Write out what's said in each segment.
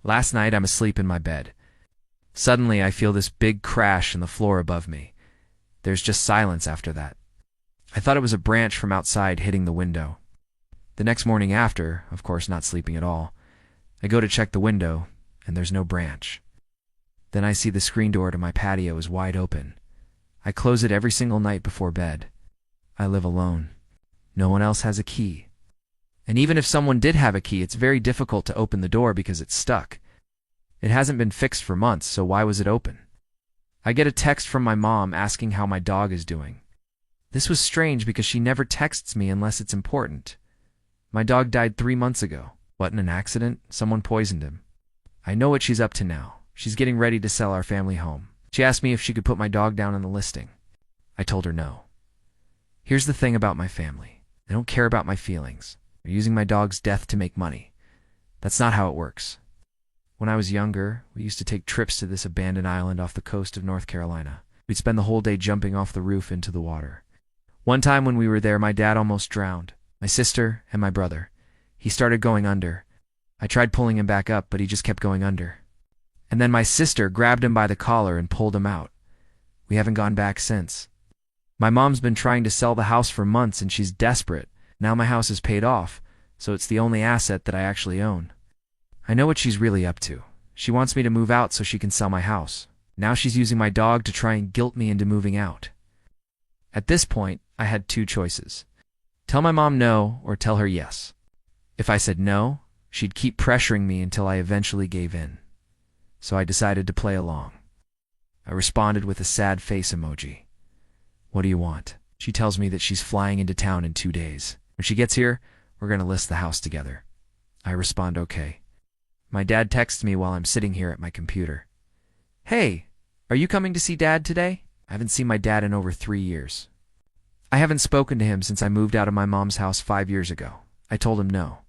Last night, I'm asleep in my bed. Suddenly, I feel this big crash in the floor above me. There's just silence after that. I thought it was a branch from outside hitting the window. The next morning after, of course not sleeping at all, I go to check the window, and there's no branch. Then I see the screen door to my patio is wide open. I close it every single night before bed. I live alone. No one else has a key. And even if someone did have a key, it's very difficult to open the door because it's stuck. It hasn't been fixed for months, so why was it open? I get a text from my mom asking how my dog is doing. This was strange because she never texts me unless it's important. My dog died 3 months ago. What, in an accident? Someone poisoned him. I know what she's up to now. She's getting ready to sell our family home. She asked me if she could put my dog down on the listing. I told her no. Here's the thing about my family. They don't care about my feelings. They're using my dog's death to make money. That's not how it works. When I was younger, we used to take trips to this abandoned island off the coast of North Carolina. We'd spend the whole day jumping off the roof into the water. One time when we were there, my dad almost drowned. My sister and my brother. He started going under. I tried pulling him back up, but he just kept going under. And then my sister grabbed him by the collar and pulled him out. We haven't gone back since. My mom's been trying to sell the house for months and she's desperate. Now my house is paid off, so it's the only asset that I actually own. I know what she's really up to. She wants me to move out so she can sell my house. Now she's using my dog to try and guilt me into moving out. At this point, I had two choices. Tell my mom no or tell her yes. If I said no, she'd keep pressuring me until I eventually gave in. So I decided to play along. I responded with a sad face emoji. What do you want? She tells me that she's flying into town in 2 days. When she gets here, we're going to list the house together. I respond okay. My dad texts me while I'm sitting here at my computer. Hey, are you coming to see Dad today? I haven't seen my dad in over 3 years. I haven't spoken to him since I moved out of my mom's house 5 years ago. I told him no.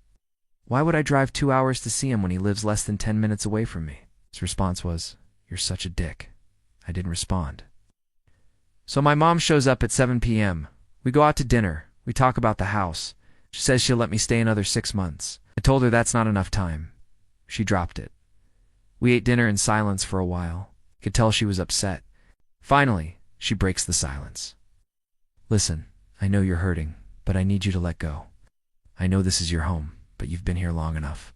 Why would I drive 2 hours to see him when he lives less than 10 minutes away from me? His response was, "You're such a dick." I didn't respond. So my mom shows up at 7 p.m. We go out to dinner. We talk about the house. She says she'll let me stay another 6 months. I told her that's not enough time. She dropped it. We ate dinner in silence for a while. Could tell she was upset. Finally, she breaks the silence. Listen, I know you're hurting, but I need you to let go. I know this is your home, but you've been here long enough.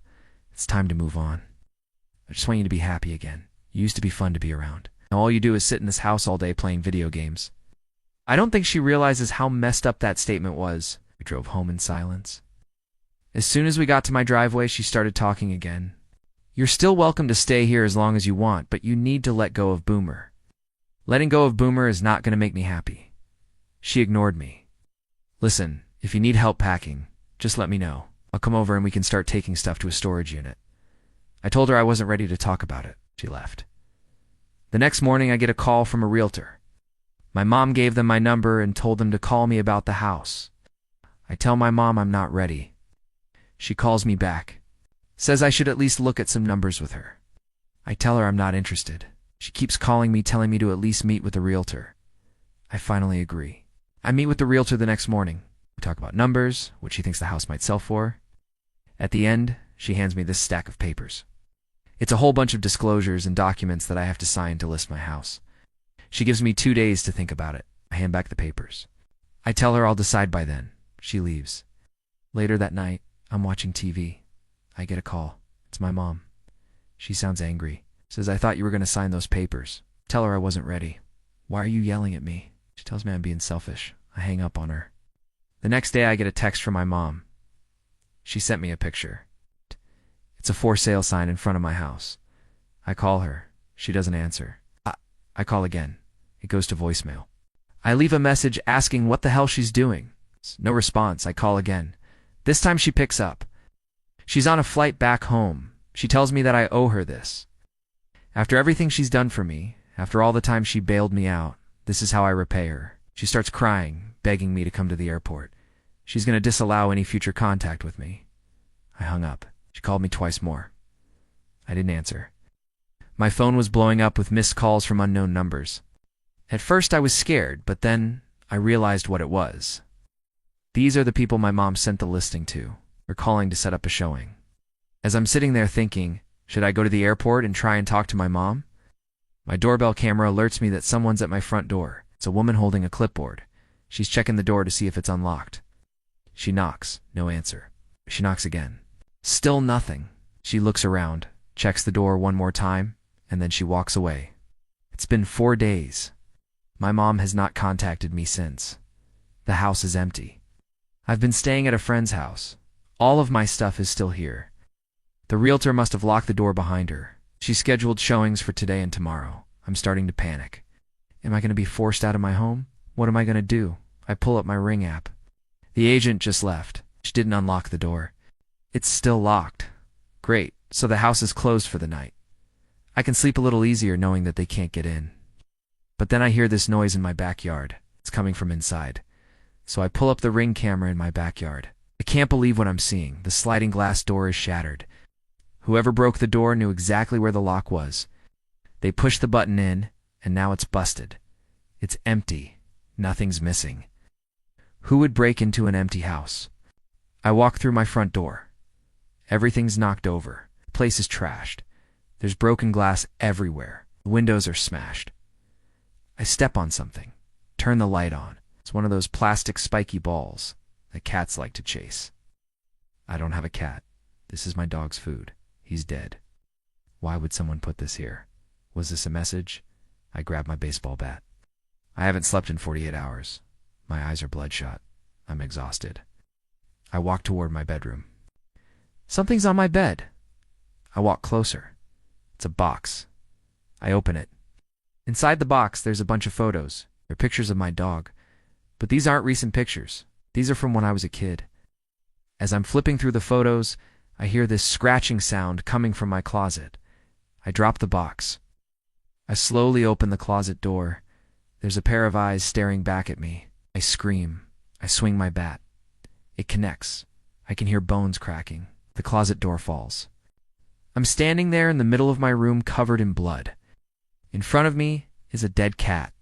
It's time to move on. I just want you to be happy again. You used to be fun to be around. Now all you do is sit in this house all day playing video games. I don't think she realizes how messed up that statement was. We drove home in silence. As soon as we got to my driveway, she started talking again. You're still welcome to stay here as long as you want, but you need to let go of Boomer. Letting go of Boomer is not going to make me happy. She ignored me. Listen, if you need help packing, just let me know. I'll come over and we can start taking stuff to a storage unit. I told her I wasn't ready to talk about it. She left. The next morning, I get a call from a realtor. My mom gave them my number and told them to call me about the house. I tell my mom I'm not ready. She calls me back. Says I should at least look at some numbers with her. I tell her I'm not interested. She keeps calling me, telling me to at least meet with the realtor. I finally agree. I meet with the realtor the next morning. We talk about numbers, what she thinks the house might sell for. At the end, she hands me this stack of papers. It's a whole bunch of disclosures and documents that I have to sign to list my house. She gives me 2 days to think about it. I hand back the papers. I tell her I'll decide by then. She leaves. Later that night, I'm watching TV. I get a call. It's my mom. She sounds angry. Says, I thought you were going to sign those papers. Tell her I wasn't ready. Why are you yelling at me? She tells me I'm being selfish. I hang up on her. The next day I get a text from my mom. She sent me a picture. It's a for sale sign in front of my house. I call her. She doesn't answer. I call again. It goes to voicemail. I leave a message asking what the hell she's doing. No response. I call again. This time she picks up. She's on a flight back home. She tells me that I owe her this. After everything she's done for me, after all the time she bailed me out, this is how I repay her. She starts crying, begging me to come to the airport. She's going to disallow any future contact with me. I hung up. She called me twice more. I didn't answer. My phone was blowing up with missed calls from unknown numbers. At first I was scared, but then I realized what it was. These are the people my mom sent the listing to. They're calling to set up a showing. As I'm sitting there thinking, Should I go to the airport and try and talk to my mom? My doorbell camera alerts me that someone's at my front door. It's a woman holding a clipboard. She's checking the door to see if it's unlocked. She knocks. No answer. She knocks again. Still nothing. She looks around, checks the door one more time, and then she walks away. It's been 4 days. My mom has not contacted me since. The house is empty. I've been staying at a friend's house. All of my stuff is still here. The realtor must have locked the door behind her. She scheduled showings for today and tomorrow. I'm starting to panic. Am I going to be forced out of my home? What am I going to do? I pull up my Ring app. The agent just left. She didn't unlock the door. It's still locked. Great, so the house is closed for the night. I can sleep a little easier knowing that they can't get in. But then I hear this noise in my backyard. It's coming from inside. So I pull up the Ring camera in my backyard. I can't believe what I'm seeing. The sliding glass door is shattered. Whoever broke the door knew exactly where the lock was. They pushed the button in, and now it's busted. It's empty. Nothing's missing. Who would break into an empty house? I walk through my front door. Everything's knocked over. The place is trashed. There's broken glass everywhere. The windows are smashed. I step on something. Turn the light on. It's one of those plastic spiky balls that cats like to chase. I don't have a cat. This is my dog's food. He's dead. Why would someone put this here? Was this a message? I grab my baseball bat. I haven't slept in 48 hours. My eyes are bloodshot. I'm exhausted. I walk toward my bedroom. Something's on my bed. I walk closer. It's a box. I open it. Inside the box, there's a bunch of photos. They're pictures of my dog. But these aren't recent pictures. These are from when I was a kid. As I'm flipping through the photos, I hear this scratching sound coming from my closet. I drop the box. I slowly open the closet door. There's a pair of eyes staring back at me. I scream. I swing my bat. It connects. I can hear bones cracking. The closet door falls. I'm standing there in the middle of my room covered in blood. In front of me is a dead cat.